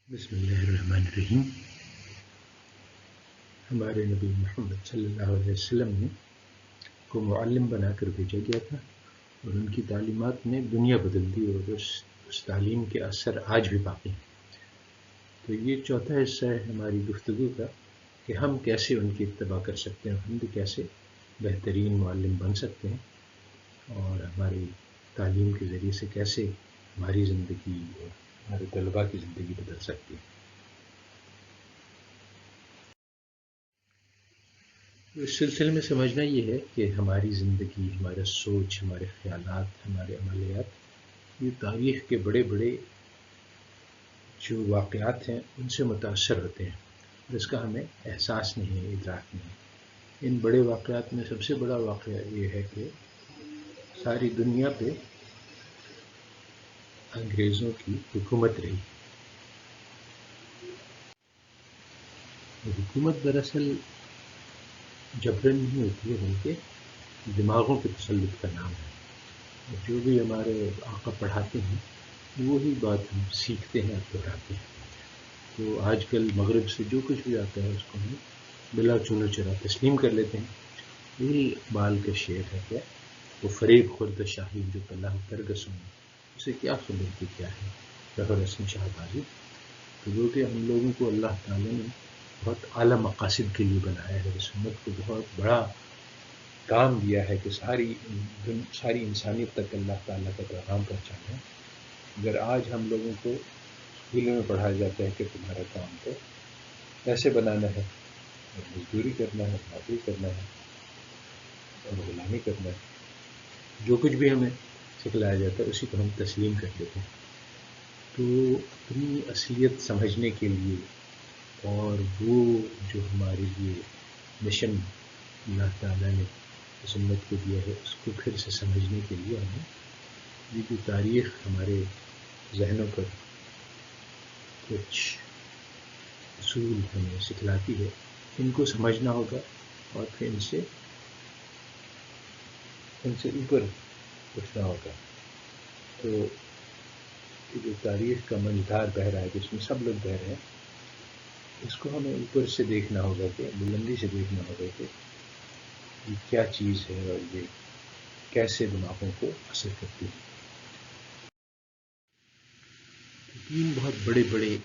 بسم اللہ الرحمن الرحیم۔ ہمارے نبی محمد صلی اللہ علیہ وسلم نے کو معلم بنا کر بھیجا گیا تھا اور ان کی تعلیمات نے دنیا بدل دی اور اس تعلیم کے اثر آج بھی باقی ہیں۔ تو یہ چوتھا حصہ ہے ہماری گفتگو کا کہ ہم کیسے ان کی اتباع کر سکتے ہیں، ہم بھی کیسے بہترین معلم بن سکتے ہیں اور ہماری تعلیم کے ذریعے سے کیسے ہماری زندگی اور ہمارے طلباء کی زندگی بدل سکتی ہے۔ اس سلسلے میں سمجھنا یہ ہے کہ ہماری زندگی، ہمارا سوچ، ہمارے خیالات، ہمارے عملیات یہ تاریخ کے بڑے بڑے جو واقعات ہیں ان سے متاثر ہوتے ہیں، جس کا ہمیں احساس نہیں ہے، ادراک نہیں ہے۔ ان بڑے واقعات میں سب سے بڑا واقعہ یہ ہے کہ ساری دنیا پہ انگریزوں کی حکومت رہی۔ حکومت دراصل جبرن نہیں ہوتی ہے بلکہ دماغوں کے تسلط کا نام ہے۔ جو بھی ہمارے آقا پڑھاتے ہیں وہی بات ہم سیکھتے ہیں اور دہراتے ہیں۔ تو آج کل مغرب سے جو کچھ بھی آتا ہے اس کو ہم بلا چلو چرا تسلیم کر لیتے ہیں۔ یہی بال کا شعر ہے کہ وہ فریب خورد شاہی جو پلہ ترگسوں اسے کیا خبر کہ کیا ہے رہ رسم شہبازی۔ تو جو کہ ہم لوگوں کو اللہ تعالیٰ نے بہت اعلیٰ مقاصد کے لیے بنایا ہے، اس امت کو بہت بڑا کام دیا ہے کہ ساری انسانیت تک اللہ تعالیٰ کا پیغام پہنچانا ہے۔ اگر آج ہم لوگوں کو اسکولوں میں پڑھایا جاتا ہے کہ تمہارا کام تو پیسے بنانا ہے اور مزدوری کرنا ہے، نوکری کرنا ہے اور غلامی کرنا ہے، جو کچھ بھی ہمیں سکھلایا جاتا ہے اسی کو ہم تسلیم کر لیتے ہیں۔ تو اپنی اصلیت سمجھنے کے لیے اور وہ جو ہمارے لیے مشن اللہ تعالیٰ نے اس امت کو دیا ہے اس کو پھر سے سمجھنے کے لیے ہمیں یہ جو تاریخ ہمارے ذہنوں پر کچھ اصول ہمیں سکھلاتی ہے ان کو سمجھنا ہوگا اور پھر ان سے اوپر اٹھنا ہوگا۔ تو یہ جو تاریخ کا منجھار بہہ رہا ہے جس میں سب لوگ بہہ رہے ہیں، اس کو ہمیں اوپر سے دیکھنا ہوگا کہ بلندی سے دیکھنا ہوگا کہ یہ کیا چیز ہے اور یہ کیسے دماغوں کو اثر کرتی ہے۔ تین بہت بڑے بڑے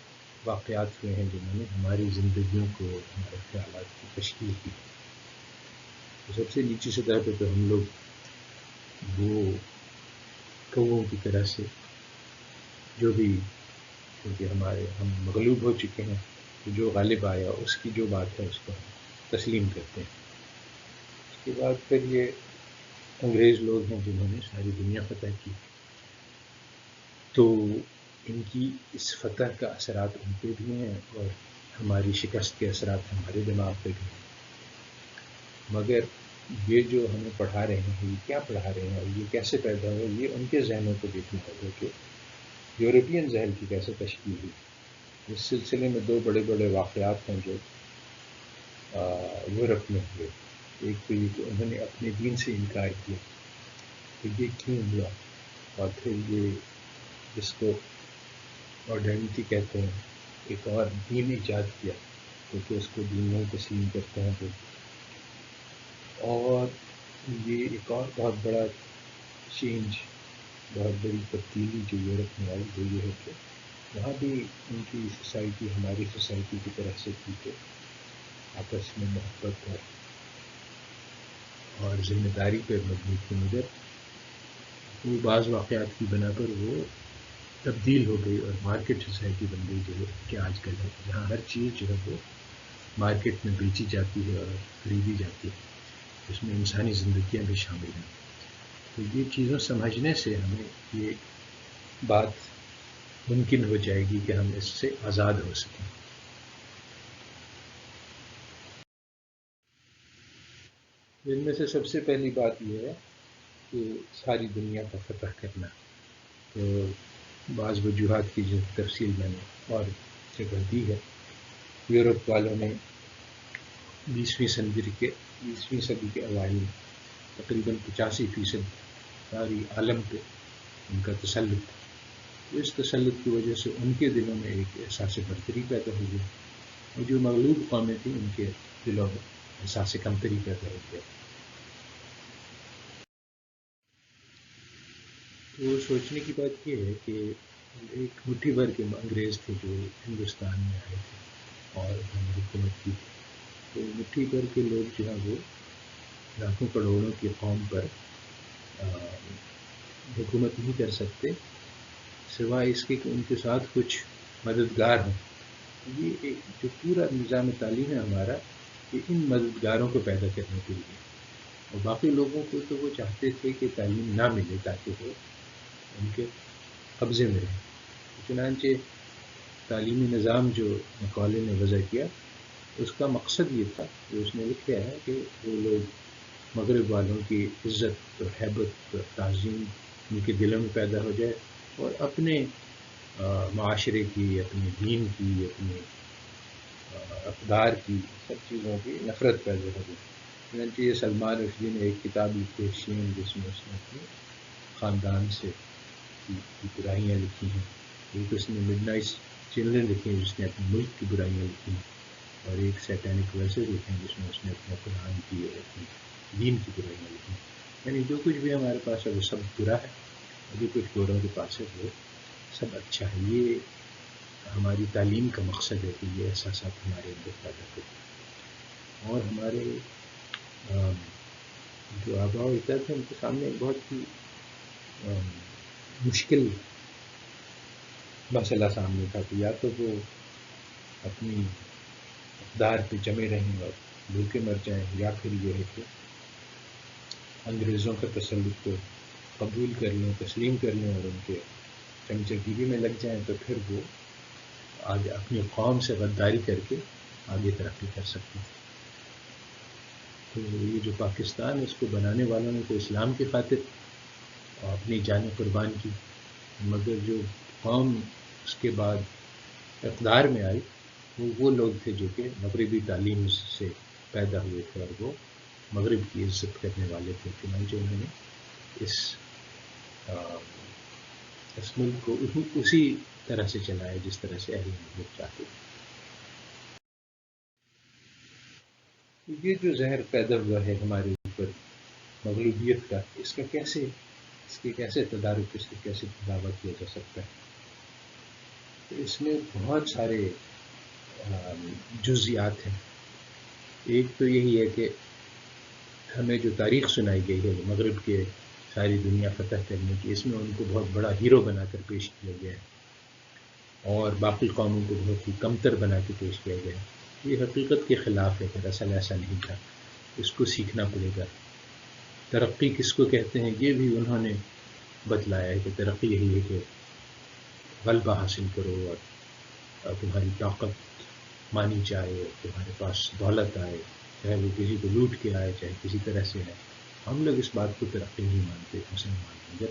واقعات ہوئے ہیں جنہوں نے ہماری زندگیوں کو، ہمارے خیالات کی تشکیل کی۔ تو سب سے نیچی سطح پہ تو ہم لوگ وہ کووں کی طرح سے جو بھی، کیونکہ ہم مغلوب ہو چکے ہیں تو جو غالب آیا اس کی جو بات ہے اس کو ہم تسلیم کرتے ہیں۔ اس کے بعد پھر یہ انگریز لوگ ہیں جنہوں نے ساری دنیا فتح کی، تو ان کی اس فتح کا اثرات ان پہ بھی ہیں اور ہماری شکست کے اثرات ہمارے دماغ پہ بھی ہیں۔ مگر یہ جو ہمیں پڑھا رہے ہیں یہ کیا پڑھا رہے ہیں اور یہ کیسے پیدا ہوا، یہ ان کے ذہنوں کو دیکھنا ہوگا کہ یورپین ذہن کی کیسے تشکیل ہوئی۔ اس سلسلے میں دو بڑے بڑے واقعات ہیں جو یورپ میں ہوئے۔ ایک تو یہ کہ انہوں نے اپنے دین سے انکار کیا، تو یہ کیوں ہوا، اور پھر یہ جس کو ماڈرنٹی کہتے ہیں ایک اور دین ایجاد کیا کیونکہ اس کو دین نہیں تسلیم کرتے ہیں۔ اور یہ ایک اور بہت بڑا چینج، بہت بڑی تبدیلی جو یورپ میں آئی وہ یہ ہے کہ وہاں بھی ان کی سوسائٹی ہماری سوسائٹی کی طرح سے تھی کہ آپس میں محبت اور ذمہ داری پر مبنی تھی، مگر وہ بعض واقعات کی بنا پر وہ تبدیل ہو گئی اور مارکیٹ سوسائٹی بن گئی جو کہ آج کل ہے، جہاں ہر چیز جو ہے وہ مارکیٹ میں بیچی جاتی ہے اور خریدی جاتی ہے، اس میں انسانی زندگیاں بھی شامل ہیں۔ تو یہ چیزوں سمجھنے سے ہمیں یہ بات ممکن ہو جائے گی کہ ہم اس سے آزاد ہو سکیں۔ جن میں سے سب سے پہلی بات یہ ہے کہ ساری دنیا کا فتح کرنا۔ تو بعض وجوہات کی جو تفصیل میں نے اور جگہ دی ہے، یورپ والوں نے 20ویں صدی کے اوائل میں تقریباً 85% ساری عالم پہ ان کا تسلط تھا، اس تسلط کی وجہ سے ان کے دلوں میں ایک احساس برتری پیدا ہو گیا، اور جو مغلوب قومیں تھیں ان کے دلوں میں احساس کمتری پیدا ہو گیا۔ تو سوچنے کی بات یہ ہے کہ ایک مٹھی بھر کے انگریز تھے جو ہندوستان میں آئے تھے اور انہوں نے حکومت کی، تو مٹھی بھر کے لوگ جو ہیں وہ لاکھوں کروڑوں کی قوم پر حکومت نہیں کر سکتے سوائے اس کے کہ ان کے ساتھ کچھ مددگار ہوں۔ یہ جو پورا نظام تعلیم ہے ہمارا، یہ ان مددگاروں کو پیدا کرنے کے لیے، اور باقی لوگوں کو تو وہ چاہتے تھے کہ تعلیم نہ ملے تاکہ وہ ان کے قبضے میں رہیں۔ چنانچہ تعلیمی نظام جو مکالے نے وضع کیا، اس کا مقصد یہ تھا کہ اس نے لکھا ہے کہ وہ لوگ مغرب والوں کی عزت اور ہیبت اور تعظیم ان کے دلوں میں پیدا ہو جائے، اور اپنے معاشرے کی، اپنے دین کی، اپنے اقدار کی، سب چیزوں کی نفرت پیدا ہو گئی۔ چنانچہ یہ سلمان رشدی نے ایک کتاب لکھی ہے شین، جس میں اس نے اپنے خاندان سے کی برائیاں لکھی ہیں، ایک اس نے مڈ نائٹ چلڈرن لکھی ہیں جس نے اپنے ملک کی برائیاں لکھی ہیں، اور ایک سیٹینک ورسز لکھے ہیں جس میں اس نے اپنے قرآن کی اور اپنے دین کی برائیاں لکھی ہیں۔ یعنی جو کچھ بھی ہمارے پاس ہے وہ سب برا ہے، اور جو کچھ گوروں کے پاس ہے وہ سب اچھا ہے۔ یہ ہماری تعلیم کا مقصد ہے کہ یہ احساسات ہمارے اندر پیدا کریں، اور ہمارے جو آباء و اجداد ہیں ان کے سامنے ایک بہت ہی مشکل مسئلہ سامنے تھا کہ یا تو وہ اپنی اقدار پہ جمے رہیں اور بھوکے مر جائیں، یا پھر یہ ہے کہ انگریزوں کا تسلط کو قبول کر لیں، تسلیم کر لیں، اور ان کے چمچہ گیری میں لگ جائیں، تو پھر وہ آگے اپنی قوم سے غداری کر کے آگے ترقی کر سکتے ہیں۔ تو یہ جو پاکستان ہے اس کو بنانے والوں نے تو اسلام کی خاطر اپنی جانیں قربان کی، مگر جو قوم اس کے بعد اقتدار میں آئی وہ لوگ تھے جو کہ مغربی تعلیم سے پیدا ہوئے تھے، اور وہ مغرب کی عزت کرنے والے تھے۔ چنانچہ انہوں نے اس ملک کو اسی طرح سے چلایا جس طرح سے اہل مغرب چاہتے تھے۔ یہ جو زہر پیدا ہوا ہے ہمارے اوپر مغلوبیت کا، اس کے کیسے تدارک، اس کے کیسے دعویٰ کیا جا سکتا ہے؟ تو اس میں بہت سارے جزیات ہیں۔ ایک تو یہی ہے کہ ہمیں جو تاریخ سنائی گئی ہے مغرب کے ساری دنیا فتح کرنے کی، اس میں ان کو بہت بڑا ہیرو بنا کر پیش کیا گیا ہے، اور باقی قوموں کو بہت ہی کمتر بنا کے پیش کیا گیا ہے۔ یہ حقیقت کے خلاف ہے، دراصل ایسا نہیں تھا، اس کو سیکھنا پڑے گا۔ ترقی کس کو کہتے ہیں یہ بھی انہوں نے بتلایا ہے کہ ترقی یہی ہے کہ غلبہ حاصل کرو، اور تمہاری طاقت مانی جائے، اور تمہارے پاس دولت آئے، چاہے وہ کسی کو لوٹ کے آئے، چاہے کسی طرح سے ہے۔ ہم لوگ اس بات کو ترقی نہیں مانتے مسلمان، مگر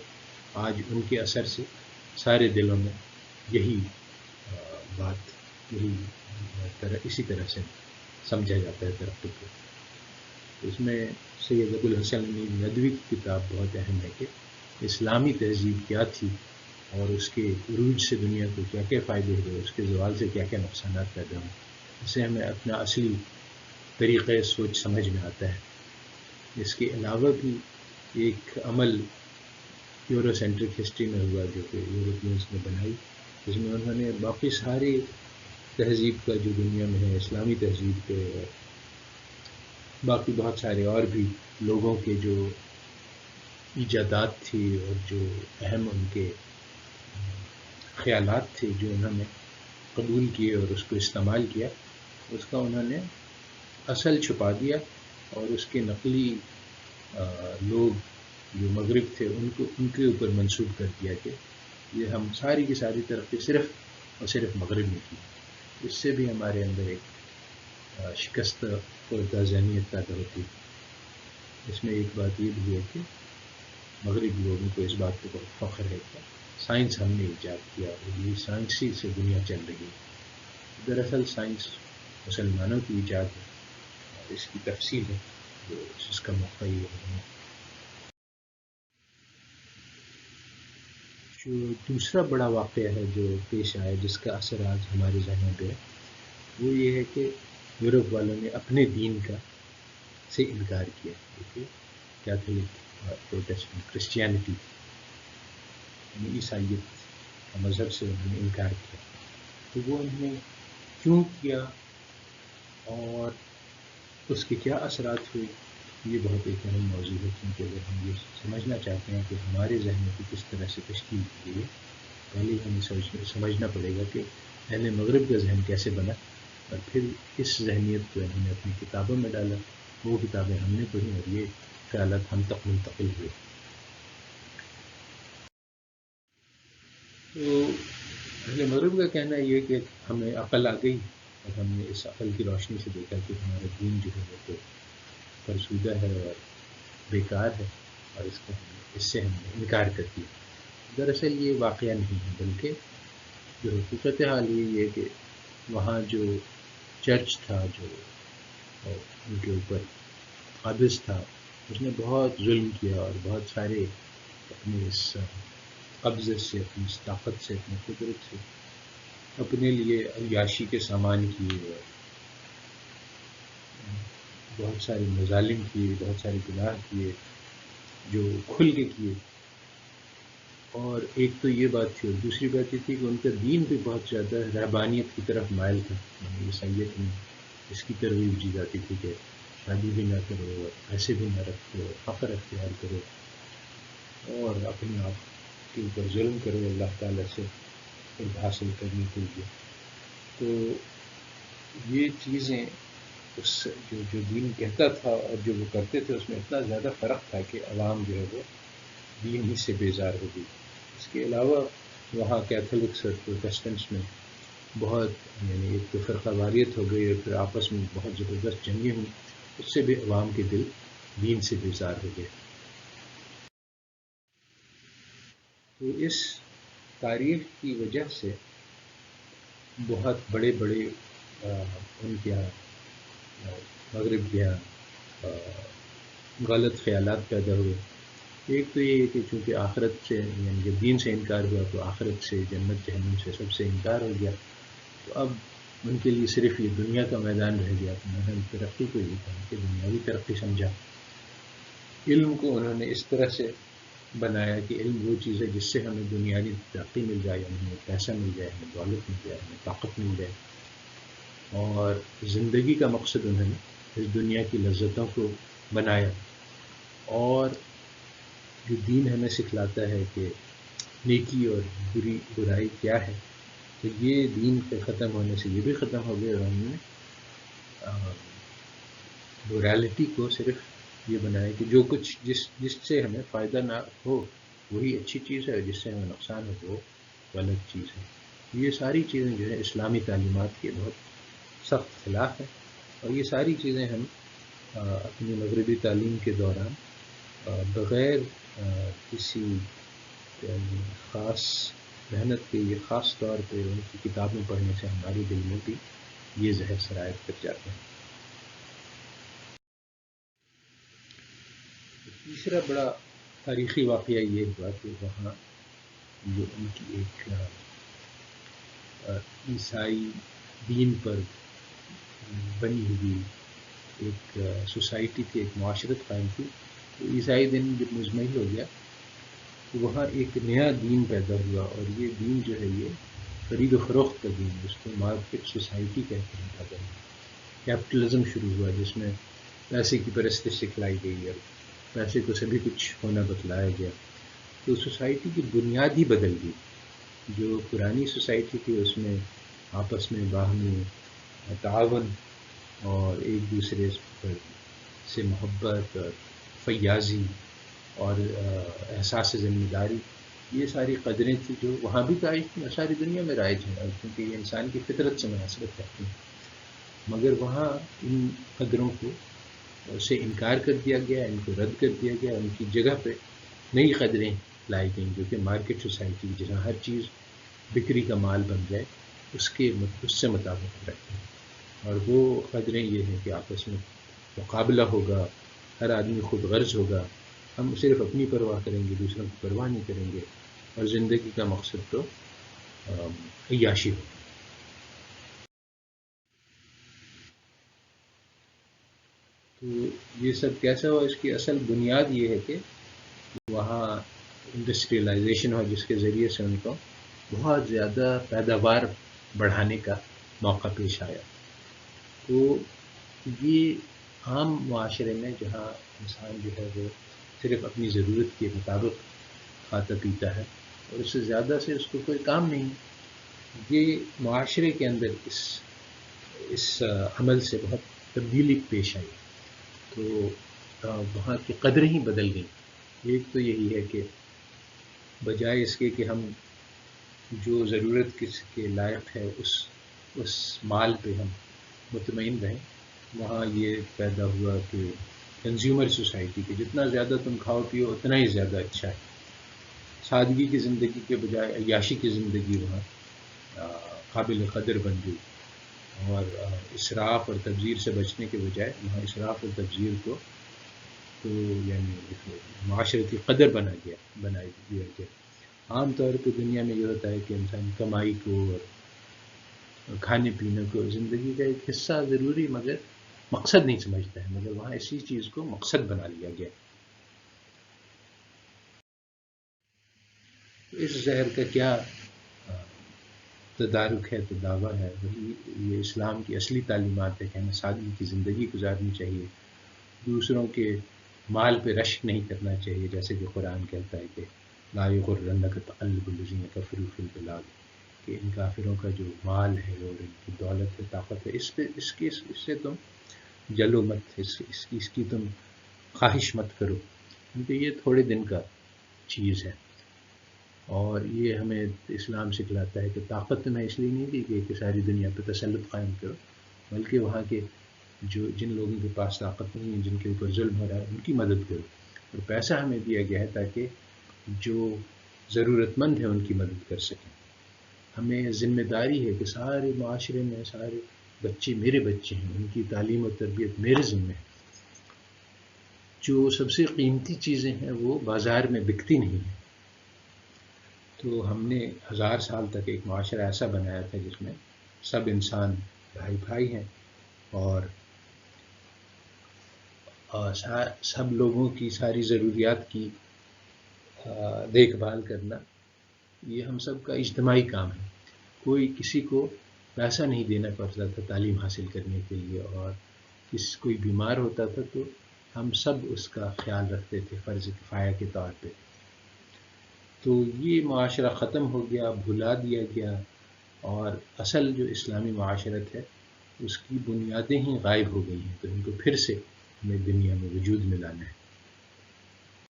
آج ان کے اثر سے سارے دلوں میں یہی بات، اسی طرح سے سمجھا جاتا ہے ترقی کو۔ اس میں سید ابوالحسن ندوی کی کتاب بہت اہم ہے کہ اسلامی تہذیب کیا تھی، اور اس کے عروج سے دنیا کو کیا کیا فائدے ہوئے، اس کے زوال سے کیا کیا نقصانات پیدا ہوئے، اس سے ہمیں اپنا اصلی طریقۂ سوچ سمجھ میں آتا ہے۔ اس کے علاوہ بھی ایک عمل یورو سینٹرک ہسٹری میں ہوا جو کہ یورپینز نے بنائی، جس میں انہوں نے باقی ساری تہذیب کا جو دنیا میں ہے، اسلامی تہذیب کے اور باقی بہت سارے اور بھی لوگوں کے جو ایجادات تھی اور جو اہم ان کے خیالات تھے جو انہوں نے قبول کیے اور اس کو استعمال کیا، اس کا انہوں نے اصل چھپا دیا، اور اس کے نقلی لوگ جو مغرب تھے ان کے اوپر منسوب کر دیا کہ یہ ہم ساری کی ساری ترقی صرف اور صرف مغرب میں کی۔ اس سے بھی ہمارے اندر ایک شکست خوردہ ذہنیت پیدا ہوتی۔ اس میں ایک بات یہ بھی ہے کہ مغربی لوگوں کو اس بات پہ بہت فخر ہے کہ سائنس ہم نے ایجاد کیا، اور یہ سائنسی سے دنیا چل رہی ہے۔ دراصل سائنس مسلمانوں کی ایجاد ہے، اور اس کی تفصیل ہے جس کا موقع یہ ہے۔ جو دوسرا بڑا واقعہ ہے جو پیش آیا جس کا اثر آج ہمارے ذہنوں پہ ہے وہ یہ ہے کہ یورپ والوں نے اپنے دین کا سے انکار کیا. دیکھیے کیتھولک پروٹیسٹنٹ کرسچینٹی یعنی عیسائیت کا مذہب سے انہوں نے انکار کیا. تو وہ انہوں نے کیوں کیا اور اس کے کیا اثرات ہوئے یہ بہت ایک اہم موضوع ہے کیونکہ اگر ہم یہ سمجھنا چاہتے ہیں کہ ہمارے ذہنوں کی کس طرح سے تشکیل کی گئی پہلے ہمیں سمجھنا پڑے گا کہ اہل مغرب کا ذہن کیسے بنا اور پھر اس ذہنیت کو انہوں نے اپنی کتابوں میں ڈالا. وہ کتابیں ہم نے پڑھی اور یہ خیالات ہم تک منتقل ہوئے. تو اہل مغرب کا کہنا یہ کہ ہمیں عقل آ گئی اور ہم نے اس عقل کی روشنی سے دیکھا کہ ہمارا دین جو ہے وہ تو فرسودہ ہے اور بیکار ہے اور اس سے ہم نے انکار کر دیا. دراصل یہ واقعہ نہیں ہے بلکہ جو حقیقت حال یہ کہ وہاں جو چرچ تھا جو ان کے اوپر قابض تھا اس نے بہت ظلم کیا اور بہت سارے اپنے اس قبضے سے اپنی اس طاقت سے اپنی قدرت سے اپنے لیے عیاشی کے سامان کیے اور بہت سارے مظالم کیے بہت سارے گناہ کیے جو کھل کے کیے. اور ایک تو یہ بات تھی اور دوسری بات یہ تھی کہ ان کا دین بھی بہت زیادہ رہبانیت کی طرف مائل تھا. عیسائیت میں اس کی ترویج دی جاتی تھی کہ شادی بھی نہ کرو اور پیسے بھی نہ رکھو فخر اختیار کرو اور اپنے آپ کے اوپر ظلم کرو اللہ تعالیٰ سے علم حاصل کرنے کے لیے. تو یہ چیزیں اس جو دین کہتا تھا اور جو وہ کرتے تھے اس میں اتنا زیادہ فرق تھا کہ عوام جو ہے وہ دین ہی سے بیزار ہو گئی. اس کے علاوہ وہاں کیتھولکس اور پروٹیسٹنٹس میں بہت یعنی ایک تو فرقہ واریت ہو گئی اور پھر آپس میں بہت زبردست جنگیں ہوئیں. اس سے بھی عوام کے دل دین سے بیزار ہو گئے. تو اس تاریخ کی وجہ سے بہت بڑے بڑے ان کے یہاں مغرب کے یہاں غلط خیالات پیدا ہوئے. ایک تو یہ ہے کہ چونکہ آخرت سے یعنی جب دین سے انکار ہوا تو آخرت سے جنت جہنم سے سب سے انکار ہو گیا. تو اب ان کے لیے صرف یہ دنیا کا میدان رہ گیا. انہوں نے ترقی کو یہ کہا کہ دنیاوی ترقی سمجھا. علم کو انہوں نے اس طرح سے بنایا کہ علم وہ چیز ہے جس سے ہمیں دنیاوی ترقی مل جائے ہمیں پیسہ مل جائے ہمیں دولت مل جائے ہمیں طاقت مل جائے. اور زندگی کا مقصد انہوں نے اس دنیا کی لذتوں کو بنایا. اور جو دین ہمیں سکھلاتا ہے کہ نیکی اور برائی کیا ہے تو یہ دین کے ختم ہونے سے یہ بھی ختم ہو گیا اور ہم نے مورالٹی کو صرف یہ بنایا کہ جو کچھ جس سے ہمیں فائدہ نہ ہو وہی اچھی چیز ہے اور جس سے ہمیں نقصان ہو وہ غلط چیز ہے. یہ ساری چیزیں جو ہے اسلامی تعلیمات کے بہت سخت خلاف ہیں اور یہ ساری چیزیں ہم اپنی مغربی تعلیم کے دوران بغیر کسی خاص محنت کے یہ خاص طور پہ ان کی کتابیں پڑھنے سے ہمارے دل میں بھی یہ زہر سرایت کر جاتے ہیں. تیسرا بڑا تاریخی واقعہ یہ ہوا کہ وہاں جو ان کی ایک عیسائی دین پر بنی ہوئی ایک سوسائٹی تھی ایک معاشرت قائم تھی. تو عیسائی دین جب مزمحل ہو گیا تو وہاں ایک نیا دین پیدا ہوا اور یہ دین جو ہے یہ خرید و فروخت کا دین ہے. اس کو مارکیٹ سوسائٹی کہتے ہیں. کیپٹلزم شروع ہوا جس میں پیسے کی پرستش سکھلائی گئی اور پیسے کو سبھی کچھ ہونا بتلایا گیا. تو سوسائٹی کی بنیاد ہی بدل گئی. جو پرانی سوسائٹی تھی اس میں آپس میں باہمی تعاون اور ایک دوسرے پر سے محبت اور فیاضی اور احساس ذمہ داری یہ ساری قدریں تھیں جو وہاں بھی رائج تھیں اور ساری دنیا میں رائج ہیں کیونکہ یہ انسان کی فطرت سے مناسبت کرتی ہیں. مگر وہاں ان قدروں کو سے انکار کر دیا گیا ان کو رد کر دیا گیا. ان کی جگہ پہ نئی قدریں لائی گئیں جو کہ مارکیٹ سوسائٹی جہاں ہر چیز بکری کا مال بن جائے اس سے مطابق رکھتے ہیں. اور وہ قدریں یہ ہیں کہ آپس میں مقابلہ ہوگا ہر آدمی خود غرض ہوگا. ہم صرف اپنی پرواہ کریں گے دوسروں کی پرواہ نہیں کریں گے. اور زندگی کا مقصد تو عیاشی ہو. تو یہ سب کیسا ہوا؟ اس کی اصل بنیاد یہ ہے کہ وہاں انڈسٹریلائزیشن ہوا، جس کے ذریعے سے ان کو بہت زیادہ پیداوار بڑھانے کا موقع پیش آیا. تو یہ عام معاشرے میں جہاں انسان جو ہے وہ صرف اپنی ضرورت کے مطابق کھاتا پیتا ہے اور اس سے زیادہ سے اس کو کوئی کام نہیں، یہ معاشرے کے اندر اس عمل سے بہت تبدیلی پیش آئی. تو وہاں کی قدریں ہی بدل گئیں. ایک تو یہی ہے کہ بجائے اس کے کہ ہم جو ضرورت کس کے لائق ہے اس مال پہ ہم مطمئن رہیں، وہاں یہ پیدا ہوا کہ کنزیومر سوسائٹی کے جتنا زیادہ تم کھاؤ پیو اتنا ہی زیادہ اچھا ہے. سادگی کی زندگی کے بجائے عیاشی کی زندگی وہاں قابل قدر بن گئی، اور اسراف اور تبذیر سے بچنے کے بجائے وہاں اسراف اور تبذیر کو تو یعنی معاشرتی قدر بنا دیا گیا. عام طور پہ دنیا میں یہ ہوتا ہے کہ انسان کمائی کو اور کھانے پینے کو زندگی کا ایک حصہ ضروری مگر مقصد نہیں سمجھتا ہے، مگر وہاں اسی چیز کو مقصد بنا لیا گیا. اس زہر کا کیا تدارک ہے، تداوا ہے؟ وہی یہ اسلام کی اصلی تعلیمات ہے کہ ہمیں سادگی کی زندگی گزارنی چاہیے، دوسروں کے مال پہ رشک نہیں کرنا چاہیے، جیسے کہ قرآن کہتا ہے کہ لا یغرنک تقلب الذین کفروا فی البلاد، کہ ان کافروں کا جو مال ہے اور ان کی دولت ہے، طاقت ہے، اس سے تم جلو مت، اس کی تم خواہش مت کرو، کیونکہ یہ تھوڑے دن کا چیز ہے. اور یہ ہمیں اسلام سکھلاتا ہے کہ طاقت تمہیں اس لیے نہیں دی کہ ساری دنیا پہ تسلط قائم کرو، بلکہ وہاں کے جن لوگوں کے پاس طاقت نہیں ہے، جن کے اوپر ظلم ہو رہا ہے، ان کی مدد کرو. اور پیسہ ہمیں دیا گیا ہے تاکہ جو ضرورت مند ہیں ان کی مدد کر سکیں. ہمیں ذمہ داری ہے کہ سارے معاشرے میں سارے بچے میرے بچے ہیں، ان کی تعلیم و تربیت میرے ذمہ ہے. جو سب سے قیمتی چیزیں ہیں وہ بازار میں بکتی نہیں ہیں. تو ہم نے 1000 سال تک ایک معاشرہ ایسا بنایا تھا جس میں سب انسان بھائی بھائی ہیں، اور سب لوگوں کی ساری ضروریات کی دیکھ بھال کرنا یہ ہم سب کا اجتماعی کام ہے. کوئی کسی کو پیسہ نہیں دینا پڑتا تھا تعلیم حاصل کرنے کے لیے، اور کوئی بیمار ہوتا تھا تو ہم سب اس کا خیال رکھتے تھے فرض کفایہ کے طور پہ. تو یہ معاشرہ ختم ہو گیا، بھلا دیا گیا، اور اصل جو اسلامی معاشرت ہے اس کی بنیادیں ہی غائب ہو گئی ہیں. تو ان کو پھر سے ہمیں دنیا میں وجود میں لانا ہے.